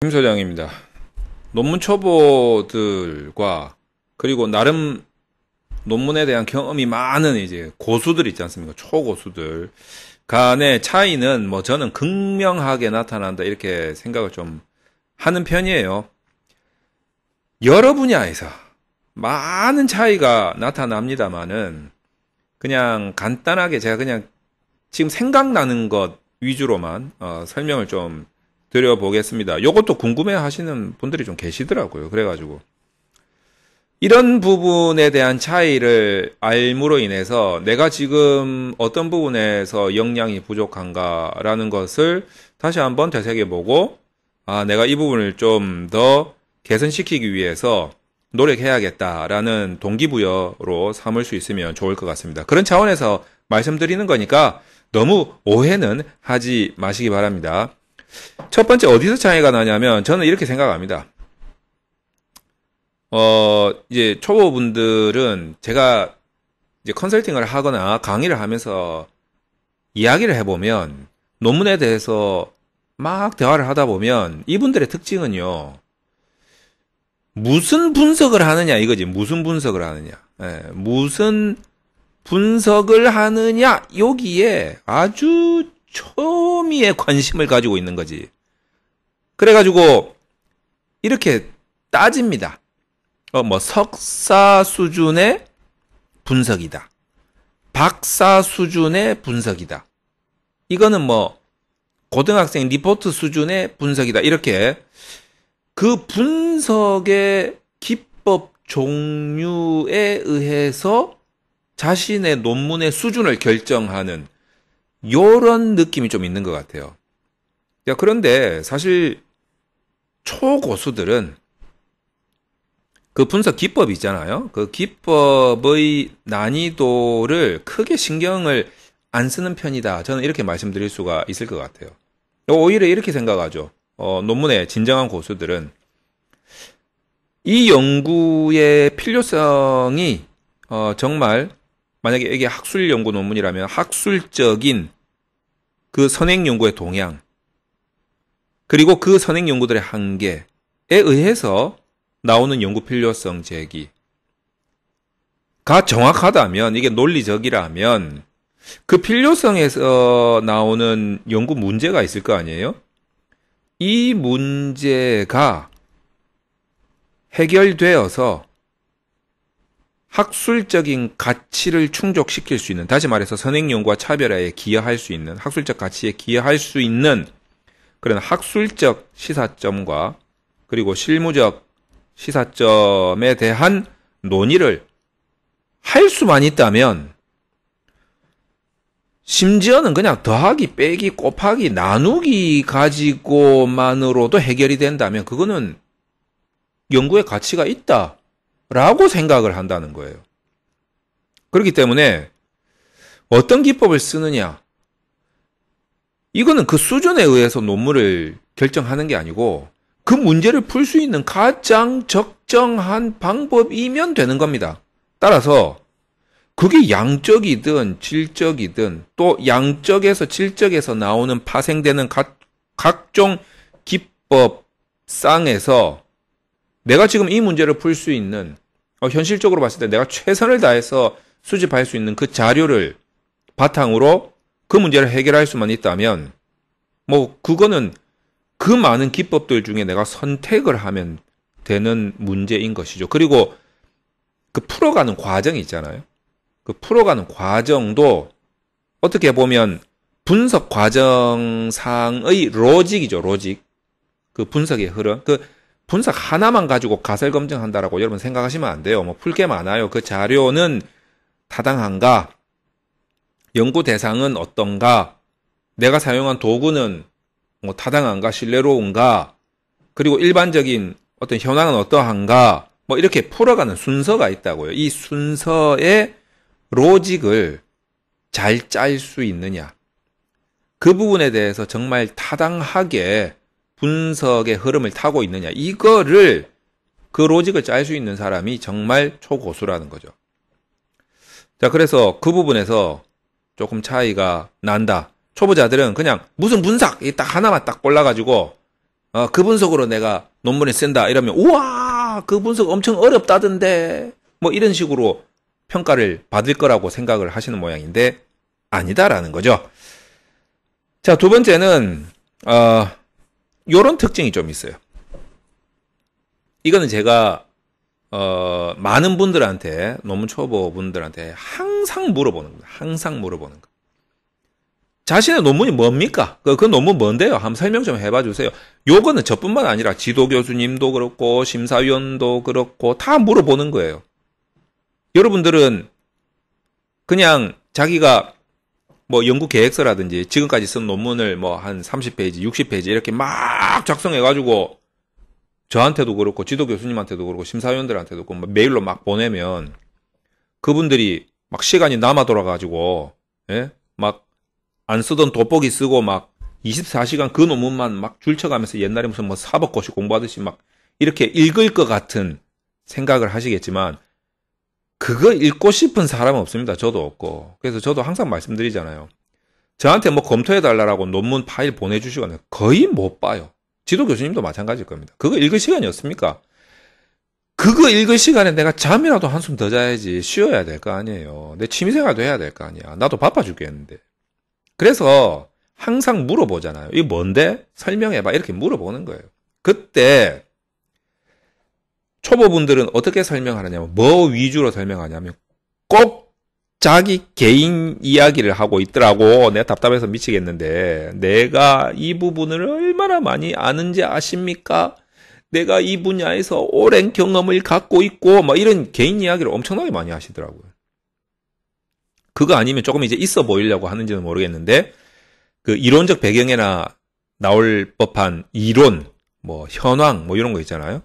김 소장입니다. 논문 초보들과 그리고 나름 논문에 대한 경험이 많은 이제 고수들 있지 않습니까? 초고수들 간의 차이는 뭐 저는 극명하게 나타난다 이렇게 생각을 좀 하는 편이에요. 여러 분야에서 많은 차이가 나타납니다만은 그냥 간단하게 제가 그냥 지금 생각나는 것 위주로만 설명을 좀 드려보겠습니다. 요것도 궁금해 하시는 분들이 좀 계시더라고요. 그래가지고 이런 부분에 대한 차이를 알므로 인해서 내가 지금 어떤 부분에서 역량이 부족한가라는 것을 다시 한번 되새겨보고 내가 이 부분을 좀 더 개선시키기 위해서 노력해야겠다라는 동기부여로 삼을 수 있으면 좋을 것 같습니다. 그런 차원에서 말씀드리는 거니까 너무 오해는 하지 마시기 바랍니다. 첫 번째 어디서 차이가 나냐면 저는 이렇게 생각합니다. 이제 초보분들은 제가 이제 컨설팅을 하거나 강의를 하면서 이야기를 해보면 논문에 대해서 막 대화를 하다 보면 이분들의 특징은요. 무슨 분석을 하느냐 이거지. 무슨 분석을 하느냐. 무슨 분석을 하느냐 여기에 아주 초미의 관심을 가지고 있는 거지. 그래가지고 이렇게 따집니다. 석사 수준의 분석이다. 박사 수준의 분석이다. 이거는 고등학생 리포트 수준의 분석이다. 이렇게 그 분석의 기법 종류에 의해서 자신의 논문의 수준을 결정하는 요런 느낌이 좀 있는 것 같아요. 그런데 사실 초고수들은 그 분석 기법이 있잖아요. 그 기법의 난이도를 크게 신경을 안 쓰는 편이다. 저는 이렇게 말씀드릴 수가 있을 것 같아요. 오히려 이렇게 생각하죠. 논문의 진정한 고수들은 이 연구의 필요성이 정말 만약에 이게 학술 연구 논문이라면 학술적인 그 선행 연구의 동향 그리고 그 선행 연구들의 한계에 의해서 나오는 연구 필요성 제기가 정확하다면 이게 논리적이라면 그 필요성에서 나오는 연구 문제가 있을 거 아니에요? 이 문제가 해결되어서 학술적인 가치를 충족시킬 수 있는, 다시 말해서 선행연구와 차별화에 기여할 수 있는, 학술적 가치에 기여할 수 있는 그런 학술적 시사점과 그리고 실무적 시사점에 대한 논의를 할 수만 있다면, 심지어는 그냥 더하기, 빼기, 곱하기, 나누기 가지고만으로도 해결이 된다면 그거는 연구의 가치가 있다라고 생각을 한다는 거예요. 그렇기 때문에 어떤 기법을 쓰느냐, 이거는 그 수준에 의해서 논문을 결정하는 게 아니고 그 문제를 풀 수 있는 가장 적정한 방법이면 되는 겁니다. 따라서 그게 양적이든 질적이든 또 양적에서 질적에서 나오는 파생되는 각종 기법상에서 내가 지금 이 문제를 풀 수 있는 현실적으로 봤을 때 내가 최선을 다해서 수집할 수 있는 그 자료를 바탕으로 그 문제를 해결할 수만 있다면 그거는 그 많은 기법들 중에 내가 선택을 하면 되는 문제인 것이죠. 그리고 그 풀어가는 과정이 있잖아요. 그 풀어가는 과정도 어떻게 보면 분석 과정상의 로직이죠. 로직. 그 분석의 흐름. 그 분석 하나만 가지고 가설 검증한다라고 여러분 생각하시면 안 돼요. 풀 게 많아요. 그 자료는 타당한가? 연구 대상은 어떤가? 내가 사용한 도구는 타당한가? 신뢰로운가? 그리고 일반적인 어떤 현황은 어떠한가? 이렇게 풀어가는 순서가 있다고요. 이 순서의 로직을 잘 짤 수 있느냐? 그 부분에 대해서 정말 타당하게 분석의 흐름을 타고 있느냐? 이거를 그 로직을 짤 수 있는 사람이 정말 초고수라는 거죠. 자, 그래서 그 부분에서 조금 차이가 난다. 초보자들은 그냥 무슨 분석 딱 하나만 딱 골라가지고 그 분석으로 내가 논문에 쓴다 이러면 우와 그 분석 엄청 어렵다던데 뭐 이런 식으로 평가를 받을 거라고 생각을 하시는 모양인데 아니다라는 거죠. 자, 두 번째는 요런 특징이 좀 있어요. 이거는 제가 많은 분들한테 논문 초보 분들한테 항상 물어보는 겁니다. 항상 물어보는 거. 자신의 논문이 뭡니까? 그 논문 뭔데요? 한번 설명 좀 해봐 주세요. 요거는 저뿐만 아니라 지도 교수님도 그렇고 심사위원도 그렇고 다 물어보는 거예요. 여러분들은 그냥 자기가 뭐 연구 계획서라든지 지금까지 쓴 논문을 뭐 한 30페이지, 60페이지 이렇게 막 작성해가지고 저한테도 그렇고 지도 교수님한테도 그렇고 심사위원들한테도 그렇고 메일로 막 보내면 그분들이 막 시간이 남아 돌아가지고 예? 막 안 쓰던 돋보기 쓰고 막 24시간 그 논문만 막 줄쳐가면서 옛날에 무슨 뭐 사법고시 공부하듯이 막 이렇게 읽을 것 같은 생각을 하시겠지만 그거 읽고 싶은 사람은 없습니다. 저도 없고. 그래서 저도 항상 말씀드리잖아요. 저한테 뭐 검토해달라고 논문 파일 보내주시거나 거의 못 봐요. 지도 교수님도 마찬가지일 겁니다. 그거 읽을 시간이 없습니까? 그거 읽을 시간에 내가 잠이라도 한숨 더 자야지 쉬어야 될 거 아니에요. 내 취미생활도 해야 될 거 아니야. 나도 바빠 죽겠는데. 그래서 항상 물어보잖아요. 이게 뭔데? 설명해봐. 이렇게 물어보는 거예요. 그때 초보분들은 어떻게 설명하느냐면 뭐 위주로 설명하냐면 꼭 자기 개인 이야기를 하고 있더라고. 내가 답답해서 미치겠는데 내가 이 부분을 얼마나 많이 아는지 아십니까? 내가 이 분야에서 오랜 경험을 갖고 있고 막 이런 개인 이야기를 엄청나게 많이 하시더라고요. 그거 아니면 조금 이제 있어 보이려고 하는지는 모르겠는데 그 이론적 배경에나 나올 법한 이론, 뭐 현황 뭐 이런 거 있잖아요.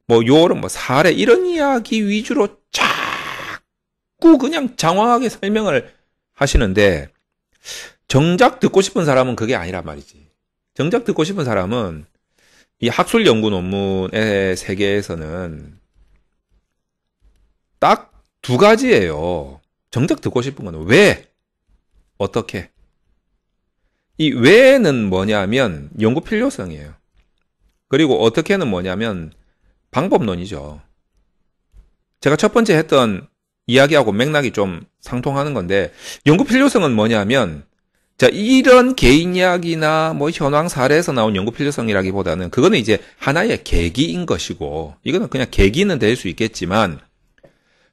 뭐 요런 뭐 사례 이런 이야기 위주로 자꾸 그냥 장황하게 설명을 하시는데 정작 듣고 싶은 사람은 그게 아니란 말이지. 정작 듣고 싶은 사람은 이 학술 연구 논문의 세계에서는 딱 두 가지예요. 정작 듣고 싶은 건 왜? 어떻게? 이 왜는 뭐냐면 연구 필요성이에요. 그리고 어떻게는 뭐냐면 방법론이죠. 제가 첫 번째 했던 이야기하고 맥락이 좀 상통하는 건데 연구 필요성은 뭐냐면 자 이런 개인 이야기나 뭐 현황 사례에서 나온 연구 필요성이라기보다는 그거는 이제 하나의 계기인 것이고 이거는 그냥 계기는 될 수 있겠지만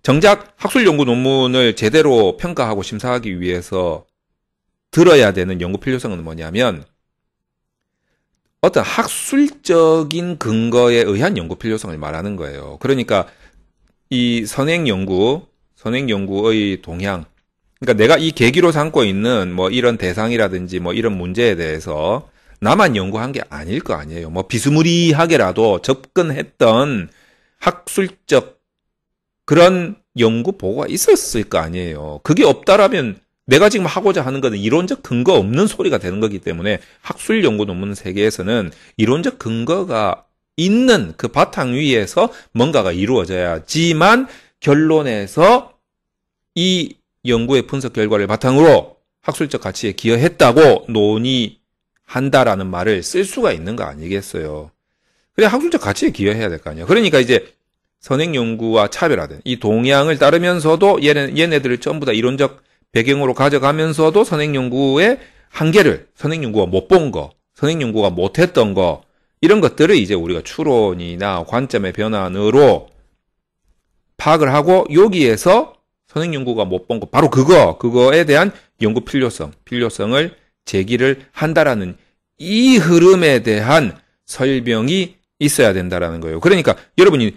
정작 학술 연구 논문을 제대로 평가하고 심사하기 위해서 들어야 되는 연구 필요성은 뭐냐면 어떤 학술적인 근거에 의한 연구 필요성을 말하는 거예요. 그러니까 이 선행연구의 동향, 그러니까 내가 이 계기로 삼고 있는 뭐 이런 대상이라든지 뭐 이런 문제에 대해서 나만 연구한 게 아닐 거 아니에요. 뭐 비스무리하게라도 접근했던 학술적 그런 연구 보고가 있었을 거 아니에요. 그게 없다라면 내가 지금 하고자 하는 것은 이론적 근거 없는 소리가 되는 거기 때문에 학술 연구 논문 세계에서는 이론적 근거가 있는 그 바탕 위에서 뭔가가 이루어져야지만 결론에서 이 연구의 분석 결과를 바탕으로 학술적 가치에 기여했다고 논의한다라는 말을 쓸 수가 있는 거 아니겠어요. 그래 학술적 가치에 기여해야 될 거 아니에요. 그러니까 이제 선행연구와 차별화된 이 동향을 따르면서도 얘네들을 전부 다 이론적 배경으로 가져가면서도 선행연구의 한계를 선행연구가 못 본 거, 선행연구가 못했던 거 이런 것들을 이제 우리가 추론이나 관점의 변환으로 파악을 하고 여기에서 선행연구가 못 본 거 바로 그거에 대한 연구 필요성을 제기를 한다라는 이 흐름에 대한 설명이 있어야 된다라는 거예요. 그러니까 여러분이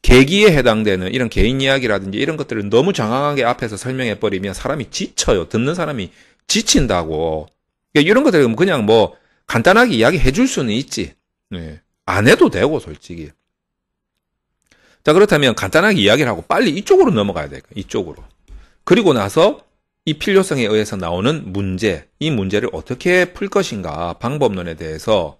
계기에 해당되는 이런 개인 이야기라든지 이런 것들을 너무 장황하게 앞에서 설명해버리면 사람이 지쳐요. 듣는 사람이 지친다고. 그러니까 이런 것들은 그냥 뭐 간단하게 이야기해 줄 수는 있지. 네. 안 해도 되고 솔직히. 자 그렇다면 간단하게 이야기를 하고 빨리 이쪽으로 넘어가야 될까요? 이쪽으로. 그리고 나서 이 필요성에 의해서 나오는 문제, 이 문제를 어떻게 풀 것인가 방법론에 대해서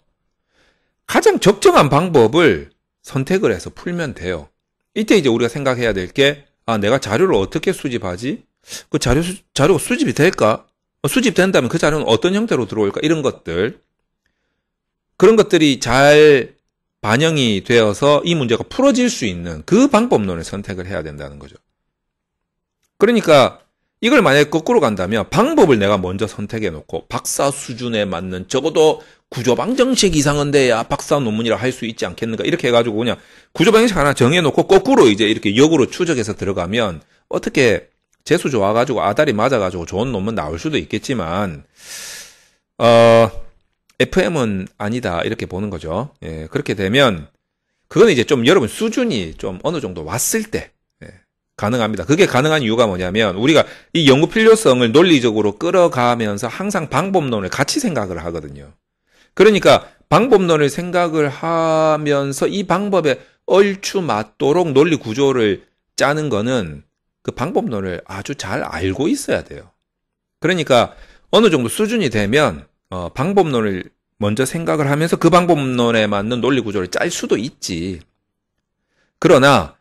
가장 적정한 방법을 선택을 해서 풀면 돼요. 이때 이제 우리가 생각해야 될 게, 내가 자료를 어떻게 수집하지? 그 자료가 수집이 될까? 수집된다면 그 자료는 어떤 형태로 들어올까? 이런 것들. 그런 것들이 잘 반영이 되어서 이 문제가 풀어질 수 있는 그 방법론을 선택을 해야 된다는 거죠. 그러니까 이걸 만약에 거꾸로 간다면 방법을 내가 먼저 선택해 놓고 박사 수준에 맞는 적어도 구조방정식 이상은 돼야 박사 논문이라 할 수 있지 않겠는가 이렇게 해가지고 그냥 구조방정식 하나 정해놓고 거꾸로 이제 이렇게 역으로 추적해서 들어가면 어떻게 재수 좋아가지고 아다리 맞아가지고 좋은 논문 나올 수도 있겠지만 FM은 아니다 이렇게 보는 거죠. 예, 그렇게 되면 그거는 이제 좀 여러분 수준이 좀 어느 정도 왔을 때 가능합니다. 그게 가능한 이유가 뭐냐면 우리가 이 연구 필요성을 논리적으로 끌어가면서 항상 방법론을 같이 생각을 하거든요. 그러니까 방법론을 생각을 하면서 이 방법에 얼추 맞도록 논리 구조를 짜는 거는 그 방법론을 아주 잘 알고 있어야 돼요. 그러니까 어느 정도 수준이 되면 방법론을 먼저 생각을 하면서 그 방법론에 맞는 논리 구조를 짤 수도 있지. 그러나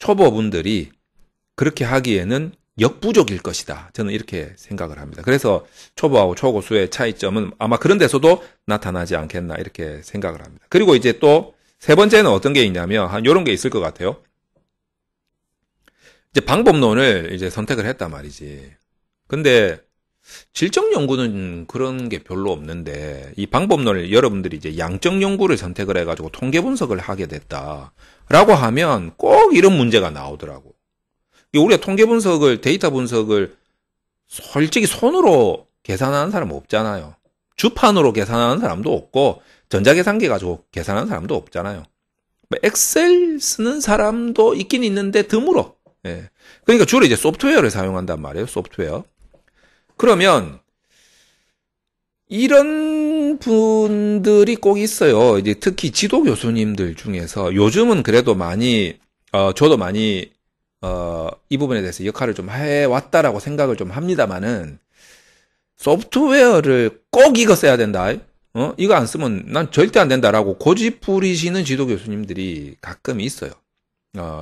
초보분들이 그렇게 하기에는 역부족일 것이다. 저는 이렇게 생각을 합니다. 그래서 초보하고 초고수의 차이점은 아마 그런 데서도 나타나지 않겠나 이렇게 생각을 합니다. 그리고 이제 또 세 번째는 어떤 게 있냐면 한 요런 게 있을 것 같아요. 이제 방법론을 이제 선택을 했단 말이지. 근데 질적 연구는 그런 게 별로 없는데 이 방법론을 여러분들이 이제 양적 연구를 선택을 해가지고 통계 분석을 하게 됐다라고 하면 꼭 이런 문제가 나오더라고. 우리가 통계 분석을, 데이터 분석을 솔직히 손으로 계산하는 사람은 없잖아요. 주판으로 계산하는 사람도 없고, 전자계산기 가지고 계산하는 사람도 없잖아요. 엑셀 쓰는 사람도 있긴 있는데 드물어. 예. 그러니까 주로 이제 소프트웨어를 사용한단 말이에요, 소프트웨어. 그러면, 이런 분들이 꼭 있어요. 이제 특히 지도 교수님들 중에서 요즘은 그래도 많이, 저도 많이 이 부분에 대해서 역할을 좀 해왔다라고 생각을 좀 합니다만은, 소프트웨어를 꼭 이거 써야 된다. 이거 안 쓰면 난 절대 안 된다라고 고집 부리시는 지도 교수님들이 가끔 있어요.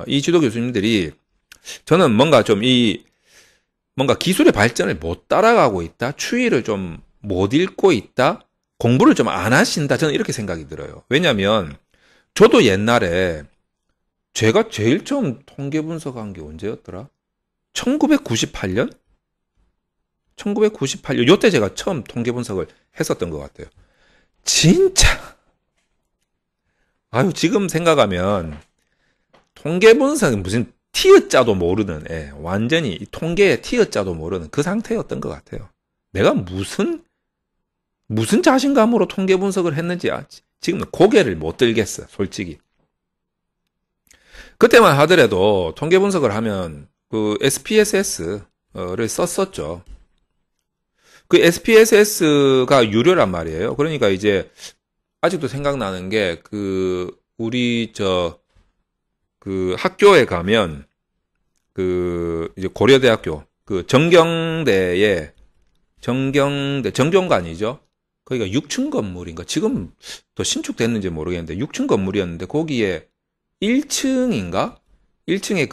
이 지도 교수님들이 저는 뭔가 좀 뭔가 기술의 발전을 못 따라가고 있다. 추이를 좀 못 읽고 있다. 공부를 좀 안 하신다. 저는 이렇게 생각이 들어요. 왜냐면 저도 옛날에 제가 제일 처음 통계 분석한 게 언제였더라? 1998년? 1998년. 요때 제가 처음 통계 분석을 했었던 것 같아요. 진짜. 지금 생각하면 통계 분석은 무슨 티어자도 모르는, 완전히 통계의 티어자도 모르는 그 상태였던 것 같아요. 내가 무슨 자신감으로 통계 분석을 했는지 지금은 고개를 못 들겠어, 솔직히. 그때만 하더라도 통계 분석을 하면 그 SPSS를 썼었죠. 그 SPSS가 유료란 말이에요. 그러니까 이제 아직도 생각나는 게 우리 그 학교에 가면 이제 고려대학교 정경관이죠. 거기가 6층 건물인가 지금 더 신축됐는지 모르겠는데 6층 건물이었는데 거기에 1층인가? 1층에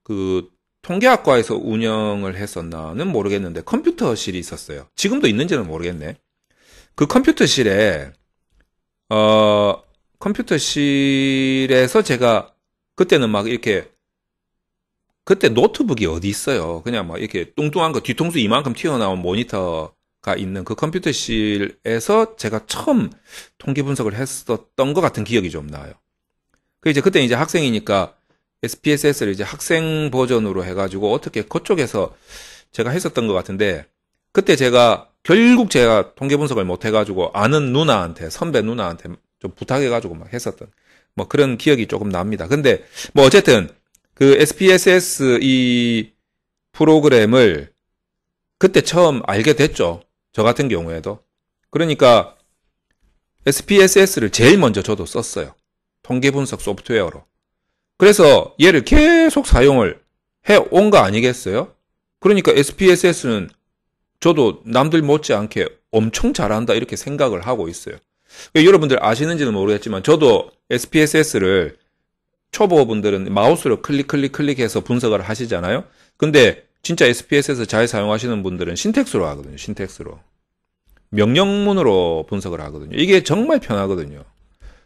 그 통계학과에서 운영을 했었나는 모르겠는데 컴퓨터실이 있었어요. 지금도 있는지는 모르겠네. 그 컴퓨터실에서 제가 그때는 막 이렇게 그때 노트북이 어디 있어요. 그냥 막 이렇게 뚱뚱한 거 뒤통수 이만큼 튀어나온 모니터가 있는 그 컴퓨터실에서 제가 처음 통계 분석을 했었던 것 같은 기억이 좀 나요. 그때 이제 학생이니까 SPSS를 이제 학생 버전으로 해가지고 어떻게 그쪽에서 제가 했었던 것 같은데 그때 결국 제가 통계 분석을 못 해가지고 아는 누나한테, 선배 누나한테 좀 부탁해가지고 막 했었던 뭐 그런 기억이 조금 납니다. 근데 뭐 어쨌든 그 SPSS 이 프로그램을 그때 처음 알게 됐죠. 저 같은 경우에도. 그러니까 SPSS를 제일 먼저 저도 썼어요. 통계 분석 소프트웨어로. 그래서 얘를 계속 사용을 해온 거 아니겠어요? 그러니까 SPSS는 저도 남들 못지않게 엄청 잘한다 이렇게 생각을 하고 있어요. 여러분들 아시는지는 모르겠지만 저도 SPSS를 초보분들은 마우스로 클릭해서 분석을 하시잖아요. 근데 진짜 SPSS 잘 사용하시는 분들은 신텍스로 하거든요. 신텍스로. 명령문으로 분석을 하거든요. 이게 정말 편하거든요.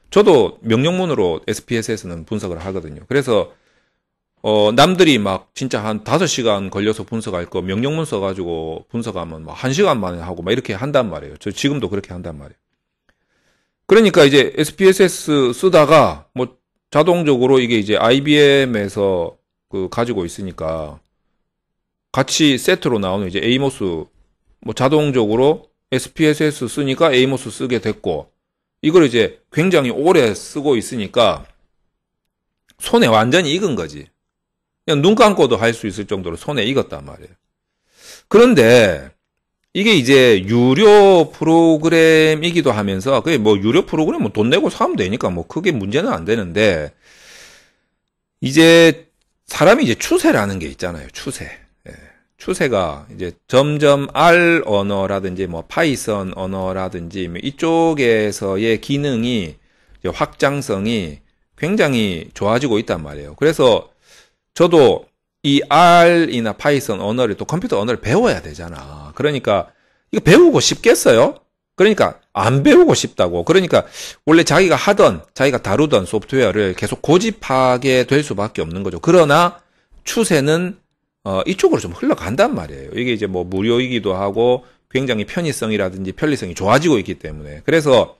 저도 명령문으로 SPSS는 분석을 하거든요. 그래서 남들이 막 진짜 한 5시간 걸려서 분석할 거 명령문 써가지고 분석하면 막 1시간 만에 하고 막 이렇게 한단 말이에요. 저 지금도 그렇게 한단 말이에요. 그러니까 이제 SPSS 쓰다가 뭐 자동적으로 이게 이제 IBM에서 그 가지고 있으니까 같이 세트로 나오는 이제 에이모스 뭐 자동적으로 SPSS 쓰니까 에이모스 쓰게 됐고 이걸 이제 굉장히 오래 쓰고 있으니까 손에 완전히 익은 거지. 그냥 눈 감고도 할 수 있을 정도로 손에 익었단 말이에요. 그런데 이게 이제 유료 프로그램이기도 하면서 그게 뭐 유료 프로그램 뭐 돈 내고 사면 되니까 뭐 크게 문제는 안 되는데 이제 사람이 이제 추세라는 게 있잖아요. 추세. 예. 추세가 이제 점점 R 언어라든지 뭐 파이썬 언어라든지 뭐 이쪽에서의 기능이 확장성이 굉장히 좋아지고 있단 말이에요. 그래서 저도 이 R이나 파이썬 언어를 또 컴퓨터 언어를 배워야 되잖아. 그러니까 이거 배우고 싶겠어요? 그러니까 안 배우고 싶다고. 그러니까 원래 자기가 하던 자기가 다루던 소프트웨어를 계속 고집하게 될 수밖에 없는 거죠. 그러나 추세는 이쪽으로 좀 흘러간단 말이에요. 이게 이제 뭐 무료이기도 하고 굉장히 편의성이라든지 편리성이 좋아지고 있기 때문에. 그래서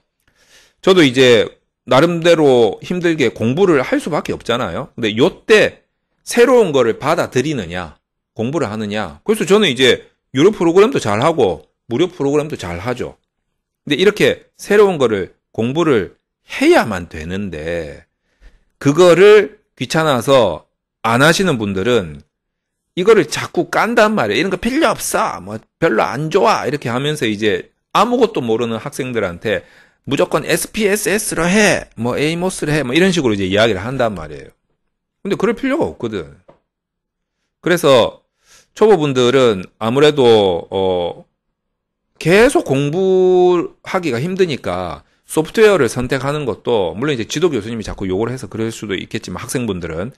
저도 이제 나름대로 힘들게 공부를 할 수밖에 없잖아요. 근데 요때 새로운 거를 받아들이느냐, 공부를 하느냐. 그래서 저는 이제 유료 프로그램도 잘하고 무료 프로그램도 잘하죠. 근데 이렇게 새로운 거를 공부를 해야만 되는데 그거를 귀찮아서 안 하시는 분들은 이거를 자꾸 깐단 말이에요. 이런 거 필요 없어. 뭐 별로 안 좋아. 이렇게 하면서 이제 아무것도 모르는 학생들한테 무조건 SPSS로 해. 뭐 에이모스로 해. 뭐 이런 식으로 이제 이야기를 한단 말이에요. 근데 그럴 필요가 없거든. 그래서 초보분들은 아무래도 계속 공부하기가 힘드니까 소프트웨어를 선택하는 것도 물론 이제 지도 교수님이 자꾸 욕을 해서 그럴 수도 있겠지만 학생분들은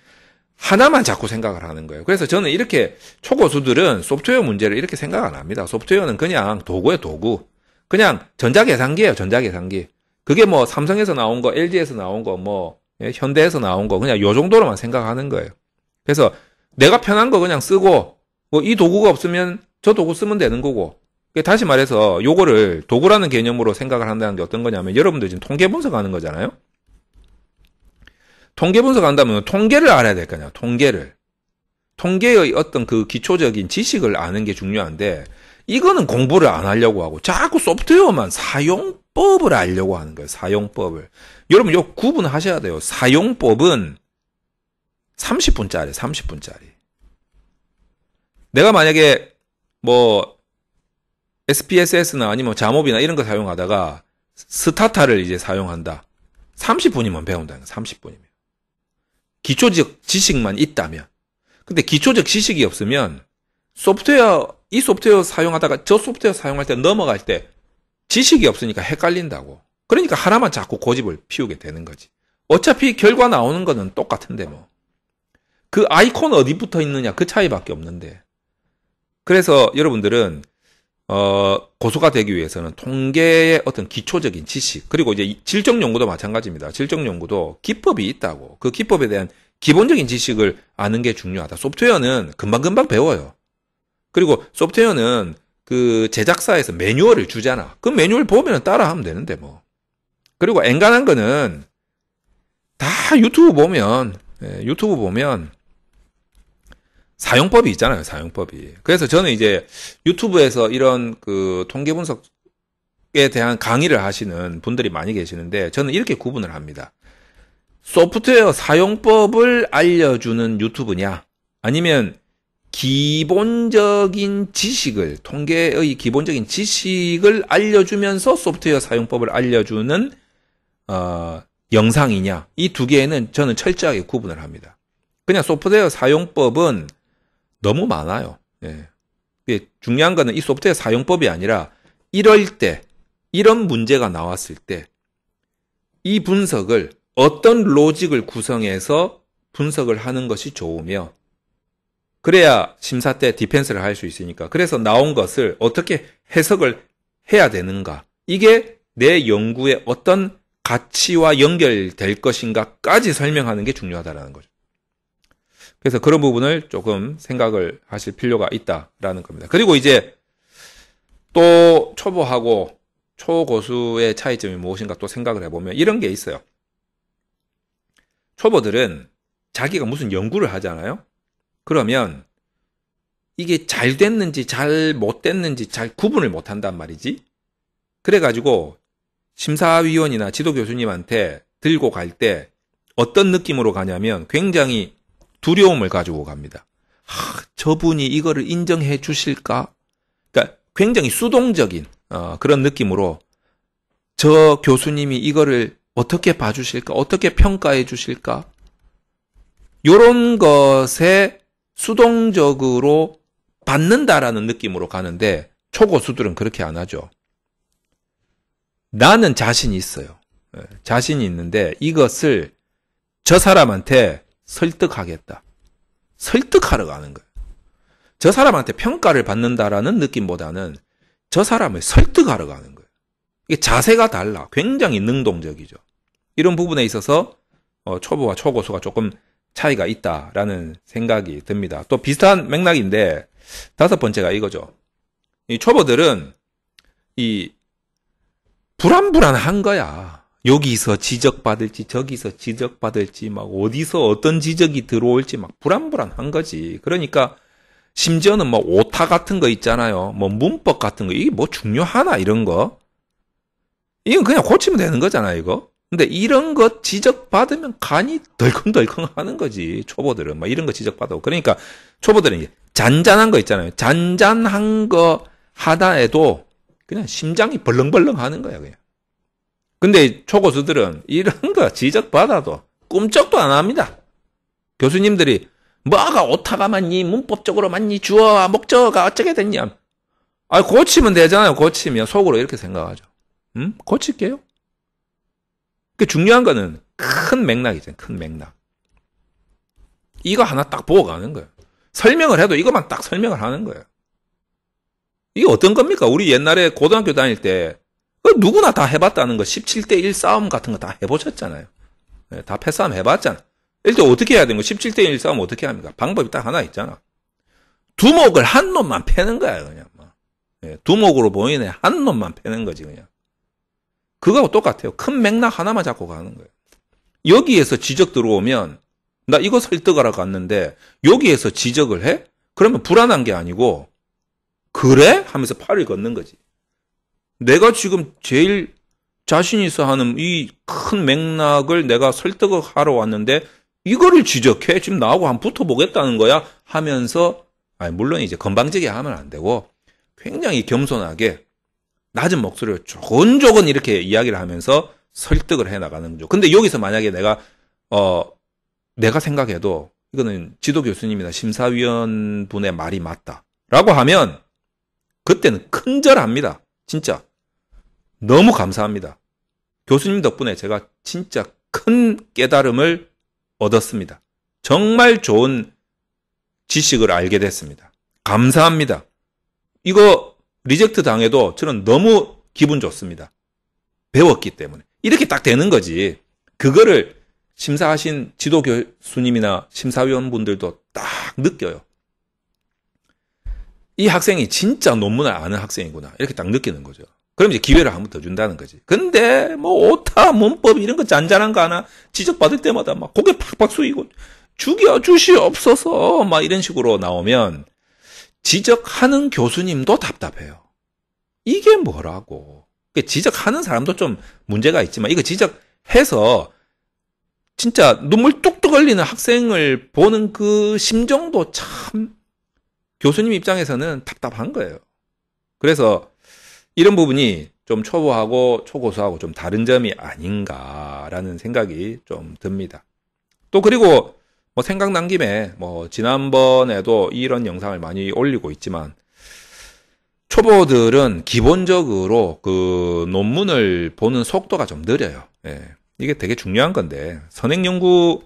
하나만 자꾸 생각을 하는 거예요. 그래서 저는 이렇게 초고수들은 소프트웨어 문제를 이렇게 생각 안 합니다. 소프트웨어는 그냥 도구예요, 도구. 그냥 전자계산기예요, 전자계산기. 그게 뭐 삼성에서 나온 거, LG에서 나온 거, 뭐 현대에서 나온 거 그냥 요 정도로만 생각하는 거예요. 그래서 내가 편한 거 그냥 쓰고 뭐 이 도구가 없으면 저 도구 쓰면 되는 거고. 다시 말해서 요거를 도구라는 개념으로 생각을 한다는 게 어떤 거냐면 여러분들 지금 통계 분석하는 거잖아요. 통계 분석한다면 통계를 알아야 될 거냐, 통계를. 통계의 어떤 그 기초적인 지식을 아는 게 중요한데 이거는 공부를 안 하려고 하고 자꾸 소프트웨어만 사용법을 알려고 하는 거예요. 사용법을. 여러분 이거 구분하셔야 돼요. 사용법은 30분짜리, 30분짜리. 내가 만약에 뭐 SPSS나 아니면 잠옵이나 이런 거 사용하다가 스타타를 이제 사용한다. 30분이면 배운다는 거야. 30분이면. 기초적 지식만 있다면. 근데 기초적 지식이 없으면 이 소프트웨어 사용하다가 저 소프트웨어 사용할 때 넘어갈 때 지식이 없으니까 헷갈린다고. 그러니까 하나만 자꾸 고집을 피우게 되는 거지. 어차피 결과 나오는 거는 똑같은데 뭐. 그 아이콘 어디 붙어 있느냐 그 차이밖에 없는데. 그래서 여러분들은 고수가 되기 위해서는 통계의 어떤 기초적인 지식, 그리고 이제 질적 연구도 마찬가지입니다. 질적 연구도 기법이 있다고. 그 기법에 대한 기본적인 지식을 아는 게 중요하다. 소프트웨어는 금방금방 배워요. 그리고 소프트웨어는 그 제작사에서 매뉴얼을 주잖아. 그 매뉴얼 보면 따라하면 되는데 뭐. 그리고 엔간한 거는 다 유튜브 보면 사용법이 있잖아요, 사용법이. 그래서 저는 이제 유튜브에서 이런 그 통계 분석에 대한 강의를 하시는 분들이 많이 계시는데 저는 이렇게 구분을 합니다. 소프트웨어 사용법을 알려주는 유튜브냐, 아니면 기본적인 지식을, 통계의 기본적인 지식을 알려주면서 소프트웨어 사용법을 알려주는 영상이냐, 이 두 개에는 저는 철저하게 구분을 합니다. 그냥 소프트웨어 사용법은 너무 많아요. 예. 중요한 거는 이 소프트웨어 사용법이 아니라 이럴 때, 이런 문제가 나왔을 때 이 분석을 어떤 로직을 구성해서 분석을 하는 것이 좋으며, 그래야 심사 때 디펜스를 할 수 있으니까. 그래서 나온 것을 어떻게 해석을 해야 되는가? 이게 내 연구의 어떤 가치와 연결될 것인가까지 설명하는 게 중요하다라는 거죠. 그래서 그런 부분을 조금 생각을 하실 필요가 있다라는 겁니다. 그리고 이제 또 초보하고 초고수의 차이점이 무엇인가 또 생각을 해보면 이런 게 있어요. 초보들은 자기가 무슨 연구를 하잖아요. 그러면 이게 잘 됐는지 잘 못 됐는지 잘 구분을 못 한단 말이지. 그래가지고 심사위원이나 지도교수님한테 들고 갈 때 어떤 느낌으로 가냐면 굉장히 두려움을 가지고 갑니다. 저분이 이거를 인정해 주실까? 그러니까 굉장히 수동적인 그런 느낌으로 저 교수님이 이거를 어떻게 봐주실까? 어떻게 평가해 주실까? 요런 것에 수동적으로 받는다라는 느낌으로 가는데 초고수들은 그렇게 안 하죠. 나는 자신이 있어요. 자신이 있는데 이것을 저 사람한테 설득하겠다. 설득하러 가는 거예요. 저 사람한테 평가를 받는다라는 느낌보다는 저 사람을 설득하러 가는 거예요. 이게 자세가 달라. 굉장히 능동적이죠. 이런 부분에 있어서 초보와 초고수가 조금 차이가 있다라는 생각이 듭니다. 또 비슷한 맥락인데 5번째가 이거죠. 이 초보들은 이 불안불안한 거야. 여기서 지적받을지 저기서 지적받을지 막 어디서 어떤 지적이 들어올지 막 불안불안한 거지. 그러니까 심지어는 뭐 오타 같은 거 있잖아요. 뭐 문법 같은 거 이게 뭐 중요하나 이런 거. 이건 그냥 고치면 되는 거잖아요, 이거. 근데 이런 거 지적받으면 간이 덜컹덜컹 하는 거지. 초보들은 막 이런 거 지적받고. 그러니까 초보들은 이게 잔잔한 거 있잖아요. 잔잔한 거 하다에도 그냥 심장이 벌렁벌렁 하는 거야, 그냥. 근데 초고수들은 이런 거 지적받아도 꿈쩍도 안 합니다. 교수님들이 뭐가 오타가 많니? 문법적으로 많니? 주어와 목적어가 어쩌게 됐냐? 고치면 되잖아요. 고치면 속으로 이렇게 생각하죠. 고칠게요? 그 중요한 거는 큰 맥락이잖아요. 큰 맥락. 이거 하나 딱 보고 가는 거예요. 설명을 해도 이것만 딱 설명을 하는 거예요. 이게 어떤 겁니까? 우리 옛날에 고등학교 다닐 때 누구나 다 해봤다는 거 17대1 싸움 같은 거 다 해보셨잖아요. 다 패싸움 해봤잖아. 일단 어떻게 해야 되는 거? 17대1 싸움 어떻게 합니까? 방법이 딱 하나 있잖아. 두목을 한 놈만 패는 거야, 그냥. 두목으로 보이네. 한 놈만 패는 거지, 그냥. 그거하고 똑같아요. 큰 맥락 하나만 잡고 가는 거예요. 여기에서 지적 들어오면, 나 이거 설득하러 갔는데, 여기에서 지적을 해? 그러면 불안한 게 아니고, 그래? 하면서 팔을 걷는 거지. 내가 지금 제일 자신 있어 하는 이 큰 맥락을 내가 설득을 하러 왔는데, 이거를 지적해? 지금 나하고 한번 붙어보겠다는 거야? 하면서, 물론 이제 건방지게 하면 안 되고, 굉장히 겸손하게, 낮은 목소리로 조곤조곤 이렇게 이야기를 하면서 설득을 해 나가는 거죠. 근데 여기서 만약에 내가 생각해도 이거는 지도 교수님이나 심사위원 분의 말이 맞다라고 하면 그때는 큰절합니다. 진짜. 너무 감사합니다. 교수님 덕분에 제가 진짜 큰 깨달음을 얻었습니다. 정말 좋은 지식을 알게 됐습니다. 감사합니다. 이거 리젝트 당해도 저는 너무 기분 좋습니다. 배웠기 때문에. 이렇게 딱 되는 거지. 그거를 심사하신 지도 교수님이나 심사위원분들도 딱 느껴요. 이 학생이 진짜 논문을 아는 학생이구나. 이렇게 딱 느끼는 거죠. 그럼 이제 기회를 한 번 더 준다는 거지. 근데 뭐 오타, 문법 이런 거 잔잔한 거 하나 지적받을 때마다 막 고개 팍팍 숙이고 죽여주시옵소서 막 이런 식으로 나오면 지적하는 교수님도 답답해요. 이게 뭐라고. 지적하는 사람도 좀 문제가 있지만 이거 지적해서 진짜 눈물 뚝뚝 흘리는 학생을 보는 그 심정도 참 교수님 입장에서는 답답한 거예요. 그래서 이런 부분이 좀 초보하고 초고수하고 좀 다른 점이 아닌가라는 생각이 좀 듭니다. 또 그리고 뭐 생각난 김에 뭐 지난번에도 이런 영상을 많이 올리고 있지만 초보들은 기본적으로 그 논문을 보는 속도가 좀 느려요. 이게 되게 중요한 건데 선행연구의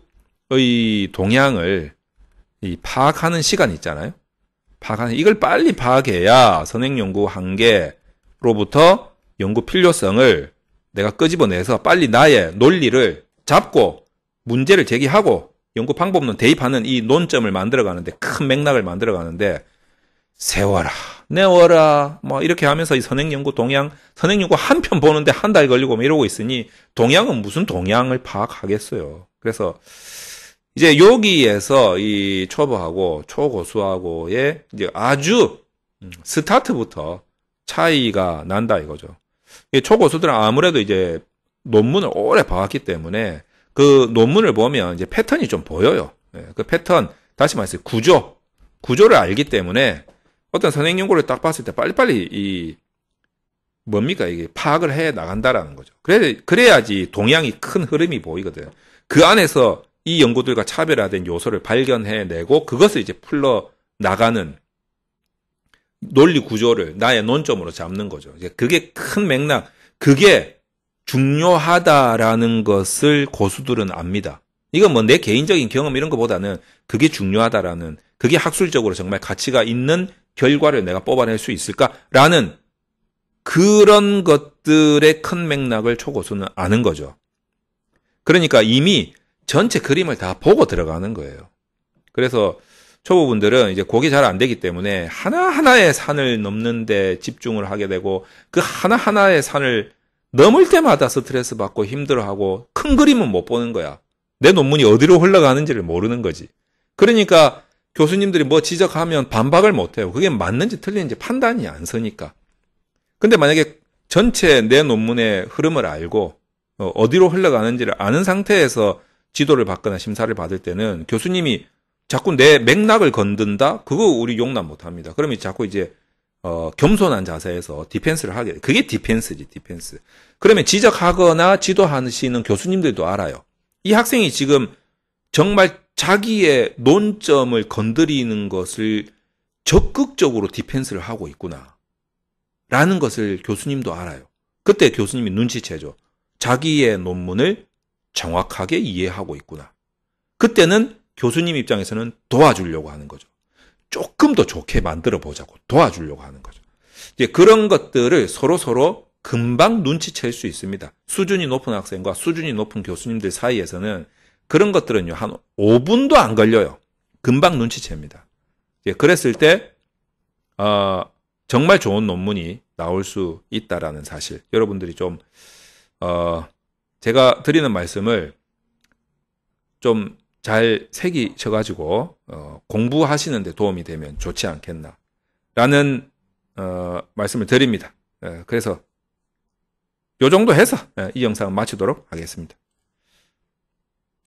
동향을 파악하는 시간이 있잖아요. 이걸 빨리 파악해야 선행연구 한 게 교수님으로부터 연구 필요성을 내가 끄집어내서 빨리 나의 논리를 잡고 문제를 제기하고 연구 방법론 대입하는 이 논점을 만들어가는데, 큰 맥락을 만들어가는데, 세워라, 내워라, 뭐 이렇게 하면서 이 선행연구 동향, 선행연구 한 편 보는데 한 달 걸리고 뭐 이러고 있으니 동향은 무슨 동향을 파악하겠어요. 그래서 이제 여기에서 이 초보하고 초고수하고의 이제 아주 스타트부터 차이가 난다 이거죠. 초고수들은 아무래도 이제 논문을 오래 봐왔기 때문에 그 논문을 보면 이제 패턴이 좀 보여요. 그 패턴, 다시 말해서 구조를 알기 때문에 어떤 선행연구를 딱 봤을 때 빨리빨리 이게 파악을 해 나간다라는 거죠. 그래야지 동향이 큰 흐름이 보이거든. 그 안에서 이 연구들과 차별화된 요소를 발견해내고 그것을 이제 풀러 나가는 논리 구조를 나의 논점으로 잡는 거죠. 이제 그게 큰 맥락, 그게 중요하다라는 것을 고수들은 압니다. 이건 뭐 내 개인적인 경험 이런 것보다는 그게 중요하다라는, 그게 학술적으로 정말 가치가 있는 결과를 내가 뽑아낼 수 있을까라는 그런 것들의 큰 맥락을 초고수는 아는 거죠. 그러니까 이미 전체 그림을 다 보고 들어가는 거예요. 그래서 초보분들은 이제 그게 잘 안 되기 때문에 하나하나의 산을 넘는 데 집중을 하게 되고, 그 하나하나의 산을 넘을 때마다 스트레스 받고 힘들어하고 큰 그림은 못 보는 거야. 내 논문이 어디로 흘러가는지를 모르는 거지. 그러니까 교수님들이 뭐 지적하면 반박을 못 해요. 그게 맞는지 틀리는지 판단이 안 서니까. 근데 만약에 전체 내 논문의 흐름을 알고 어디로 흘러가는지를 아는 상태에서 지도를 받거나 심사를 받을 때는 교수님이 자꾸 내 맥락을 건든다? 그거 우리 용납 못 합니다. 그러면 자꾸 이제 겸손한 자세에서 디펜스를 하게 돼. 그게 디펜스지, 디펜스. 그러면 지적하거나 지도하시는 교수님들도 알아요. 이 학생이 지금 정말 자기의 논점을 건드리는 것을 적극적으로 디펜스를 하고 있구나 라는 것을 교수님도 알아요. 그때 교수님이 눈치채죠. 자기의 논문을 정확하게 이해하고 있구나. 그때는 교수님 입장에서는 도와주려고 하는 거죠. 조금 더 좋게 만들어 보자고 도와주려고 하는 거죠. 이제 그런 것들을 서로 금방 눈치챌 수 있습니다. 수준이 높은 학생과 수준이 높은 교수님들 사이에서는 그런 것들은요, 한 5분도 안 걸려요. 금방 눈치챕니다. 이제 그랬을 때 정말 좋은 논문이 나올 수 있다라는 사실, 여러분들이 좀 제가 드리는 말씀을 좀 잘 새기셔가지고 공부하시는 데 도움이 되면 좋지 않겠나라는 말씀을 드립니다. 그래서 요 정도 해서 이 영상을 마치도록 하겠습니다.